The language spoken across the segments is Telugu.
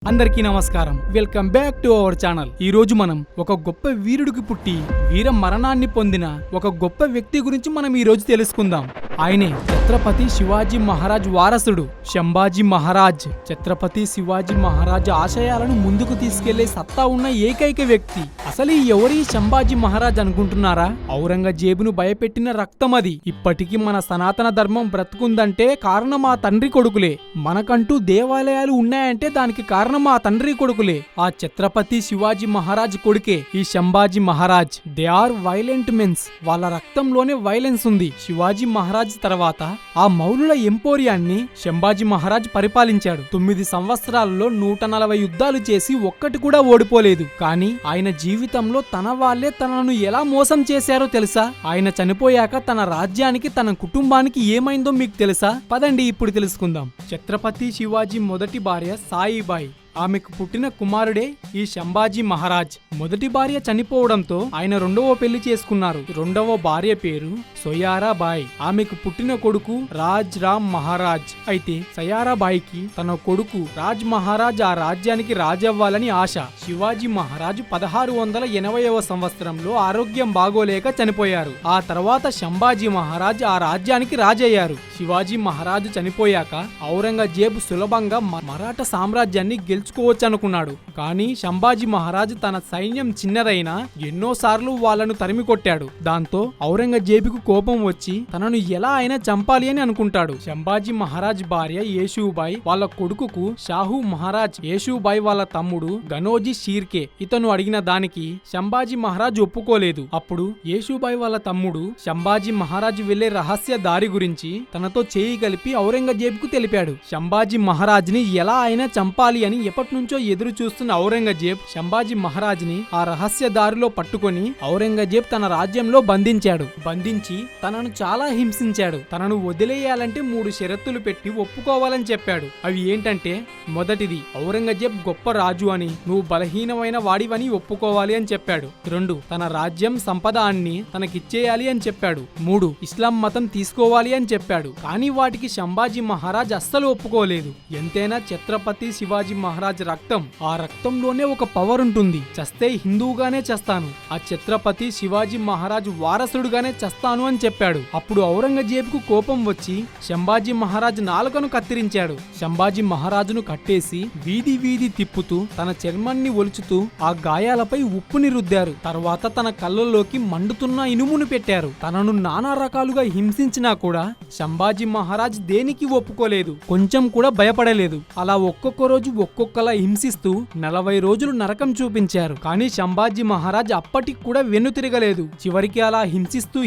అందరికీ నమస్కారం. Welcome back to our channel. ఈ రోజు మనం ఒక గొప్ప వీరుడికి పుట్టి వీర మరణాన్ని పొందిన ఒక గొప్ప వ్యక్తి గురించి మనం ఈ రోజు తెలుసుకుందాం. ఆయనే ఛత్రపతి శివాజీ మహారాజ్ వారసుడు సంభాజీ మహారాజ్. ఛత్రపతి శివాజీ మహారాజ్ ఆశయాలను ముందుకు తీసుకెళ్లే సత్తా ఉన్న ఏకైక వ్యక్తి. అసలు ఎవరి సంభాజీ మహారాజ్ అనుకుంటున్నారా? ఔరంగజేబును భయపెట్టిన రక్తం అది. ఇప్పటికీ మన సనాతన ధర్మం బ్రతుకుందంటే కారణం ఆ తండ్రి కొడుకులే. మనకంటూ దేవాలయాలు ఉన్నాయంటే దానికి కారణం ఆ తండ్రి కొడుకులే. ఆ ఛత్రపతి శివాజీ మహారాజ్ కొడుకే ఈ Sambhaji Maharaj. They are violent mens. వాళ్ళ రక్తంలోనే వైలెన్స్ ఉంది. శివాజీ మహారాజ్ తర్వాత ఆ మౌలుల ఎంపోరియాన్ని సంభాజీ మహారాజ్ పరిపాలించాడు. 9 సంవత్సరాలలో 140 యుద్ధాలు చేసి ఒక్కటి కూడా ఓడిపోలేదు. కానీ ఆయన జీవితంలో తన వాళ్లే తనను ఎలా మోసం చేశారో తెలుసా? ఆయన చనిపోయాక తన రాజ్యానికి తన కుటుంబానికి ఏమైందో మీకు తెలుసా? పదండి ఇప్పుడు తెలుసుకుందాం. ఛత్రపతి శివాజీ మొదటి భార్య సాయిబాయి. ఆమెకు పుట్టిన కుమారుడే ఈ సంభాజీ మహారాజ్. మొదటి భార్య చనిపోవడంతో ఆయన రెండవ పెళ్లి చేసుకున్నారు. రెండవ భార్య పేరు సోయారాబాయి. ఆమెకు పుట్టిన కొడుకు రాజ్ రామ్ మహారాజ్. అయితే సయారాబాయికి తన కొడుకు రాజ్ మహారాజ్ ఆ రాజ్యానికి రాజవ్వాలని ఆశ. శివాజీ మహారాజు 1680వ సంవత్సరంలో ఆరోగ్యం బాగోలేక చనిపోయారు. ఆ తర్వాత సంభాజీ మహారాజ్ ఆ రాజ్యానికి రాజయ్యారు. శివాజీ మహారాజు చనిపోయాక ఔరంగజేబు సులభంగా మరాఠా సామ్రాజ్యాన్ని గెలుచుకోవచ్చనుకున్నాడు. కానీ సంభాజీ మహారాజ్ తన సైన్యం చిన్నదైనా ఎన్నోసార్లు వాళ్లను తరిమి కొట్టాడు. దాంతో ఔరంగజేబుకు కోపం వచ్చి తనను ఎలా అయినా చంపాలి అని అనుకుంటాడు. సంభాజీ మహారాజ్ భార్య యేషూబాయి వాళ్ళ కొడుకుకు షాహు మహారాజ్. యేషూబాయి వాళ్ళ తమ్ముడు గనోజీ షీర్కే. ఇతను అడిగిన దానికి సంభాజీ మహారాజ్ ఒప్పుకోలేదు. అప్పుడు యేషూబాయి వాళ్ళ తమ్ముడు సంభాజీ మహారాజ్ వెళ్లే రహస్య దారి గురించి తనతో చేయి కలిపి ఔరంగజేబుకు తెలిపాడు. సంభాజీ మహారాజ్ ని ఎలా అయినా చంపాలి అని ఎప్పటి నుంచో ఎదురు చూస్తున్న ఔరంగజేబ్ సంభాజీ మహారాజ్ ని ఆ రహస్య దారిలో పట్టుకొని ఔరంగజేబ్ తన రాజ్యంలో బంధించాడు. బంధించి తనను చాలా హింసించాడు. తనను వదిలేయాలంటే 3 షరతులు పెట్టి ఒప్పుకోవాలని చెప్పాడు. అవి ఏంటంటే, మొదటిది ఔరంగజేబ్ గొప్ప రాజు అని, నువ్వు బలహీనమైన వాడివని ఒప్పుకోవాలి అని చెప్పాడు. 2 తన రాజ్యం సంపద అన్ని తనకిచ్చేయాలి అని చెప్పాడు. 3 ఇస్లాం మతం తీసుకోవాలి అని చెప్పాడు. కానీ వాటికి సంభాజీ మహారాజ్ అస్సలు ఒప్పుకోలేదు. ఎంతైనా ఛత్రపతి శివాజీ మహారాజ్ రక్తం, ఆ రక్తంలోనే ఒక పవర్ ఉంటుంది. చస్తే హిందువుగానే చేస్తాను, ఆ ఛత్రపతి శివాజీ మహారాజ్ వారసుడుగానే చేస్తాను అని చెప్పాడు. అప్పుడు ఔరంగజేబుకు కోపం వచ్చి సంభాజీ మహారాజ్ నాలుకను కత్తిరించాడు. సంభాజీ మహారాజును కట్టేసి వీధి వీధి తిప్పుతూ తన చర్మాన్ని ఒలుచుతూ ఆ గాయాలపై ఉప్పుని రుద్దారు. తర్వాత తన కళ్ళల్లోకి మండుతున్న ఇనుమును పెట్టారు. తనను నానా రకాలుగా హింసించినా కూడా సంభాజీ మహారాజ్ దేనికి ఒప్పుకోలేదు. కొంచెం కూడా భయపడలేదు. అలా ఒక్కొక్క రోజు ఒక్కొక్కలా హింసిస్తూ 40 రోజులు నరకం చూపించారు. కానీ సంభాజీ మహారాజ్ అప్పటికి కూడా వెన్నుతిరగలేదు. చివరికి అలా హింసిస్తూ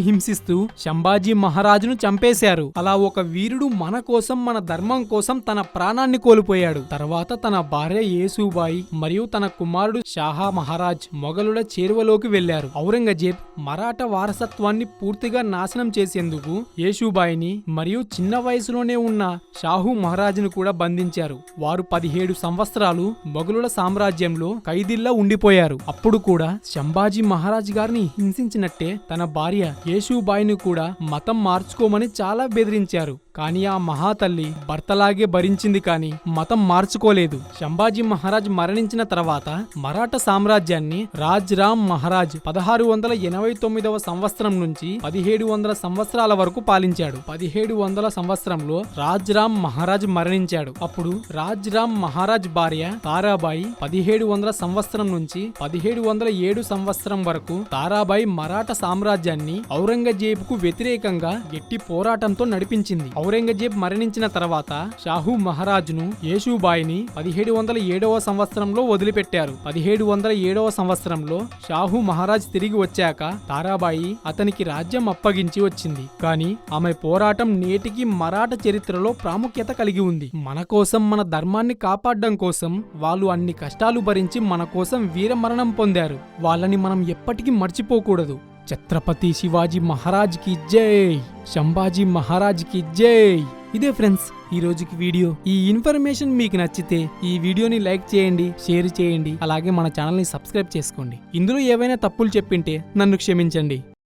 సంభాజీ మహారాజును చంపేశారు. అలా ఒక వీరుడు మన కోసం, మన ధర్మం కోసం తన ప్రాణాన్ని కోల్పోయాడు. తర్వాత తన భార్య యేసూబాయి మరియు తన కుమారుడు షాహా మహారాజ్ మొఘలుల చేరువలోకి వెళ్లారు. ఔరంగజేబ్ మరాఠా వారసత్వాన్ని పూర్తిగా నాశనం చేసేందుకు యేసూబాయిని మరియు చిన్న వయసులోనే ఉన్న షాహు మహారాజును కూడా బంధించారు. వారు 17 సంవత్సరాలు మొఘలుల సామ్రాజ్యంలో ఖైదీల్లా ఉండిపోయారు. అప్పుడు కూడా సంభాజీ మహారాజ్ గారిని హింసించినట్టే తన భార్య యేసూబాయిని కూడా మతం మార్చుకోమని చాలా బెదిరించారు. కానీ ఆ మహాతల్లి భర్తలాగే భరించింది, కానీ మతం మార్చుకోలేదు. సంభాజీ మహారాజ్ మరణించిన తర్వాత మరాఠా సామ్రాజ్యాన్ని రాజ్ రామ్ మహారాజ్ 1689వ సంవత్సరం నుంచి 1700 సంవత్సరాల వరకు పాలించాడు. 1700 సంవత్సరంలో రాజ్ రామ్ మహారాజ్ మరణించాడు. అప్పుడు రాజ్ రామ్ మహారాజ్ భార్య తారాబాయి 1700 సంవత్సరం నుంచి 1707 సంవత్సరం వరకు తారాబాయి మరాఠా సామ్రాజ్యాన్ని ఔరంగజేబుకు వ్యతిరేకంగా గట్టి పోరాటంతో నడిపించింది. ఔరంగజేబ్ మరణించిన తర్వాత షాహు మహారాజును యేసూబాయిని 1707వ సంవత్సరంలో వదిలిపెట్టారు. 1707వ సంవత్సరంలో షాహు మహారాజ్ తిరిగి వచ్చాక తారాబాయి అతనికి రాజ్యం అప్పగించి వచ్చింది. కానీ ఆమె పోరాటం నేటికి మరాఠా చరిత్రలో ప్రాముఖ్యత కలిగి ఉంది. మన కోసం, మన ధర్మాన్ని కాపాడడం కోసం వాళ్ళు అన్ని కష్టాలు భరించి మన కోసం వీరమరణం పొందారు. వాళ్ళని మనం ఎప్పటికీ మర్చిపోకూడదు. ఛత్రపతి శివాజీ మహారాజ్ కి జై, సంభాజీ మహారాజ్ కి జై. ఇదే ఫ్రెండ్స్ ఈ రోజుకి వీడియో. ఈ ఇన్ఫర్మేషన్ మీకు నచ్చితే ఈ వీడియోని లైక్ చేయండి, షేర్ చేయండి, అలాగే మన ఛానల్ని సబ్స్క్రైబ్ చేసుకోండి. ఇందులో ఏవైనా తప్పులు చెప్పింటే నన్ను క్షమించండి.